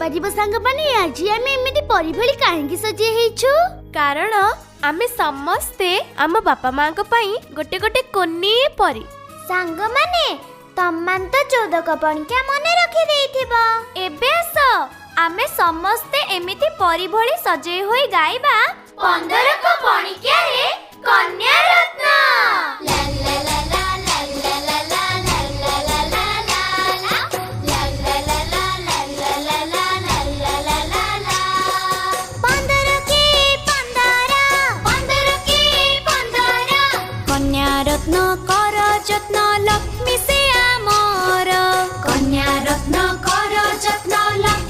पारिबो सांग माने आज आमे एमिति परी भली काहेकि सजे हेछु कारण आमे समस्ते आम बापा माँ को पई गोटे गोटे कोनी परी सांग माने तम्मान तो 14 कपणिका मने रखि देइथिबो एबे आस आमे समस्ते एमिति परी भली सजे होई गाइबा 15 कपणिका रे कन्या रत्न ला ला ला ला ला ला ला रत्न कर जत्न लक्ष्मी से आमर कन्या रत्न कर जत्न लक्ष्मी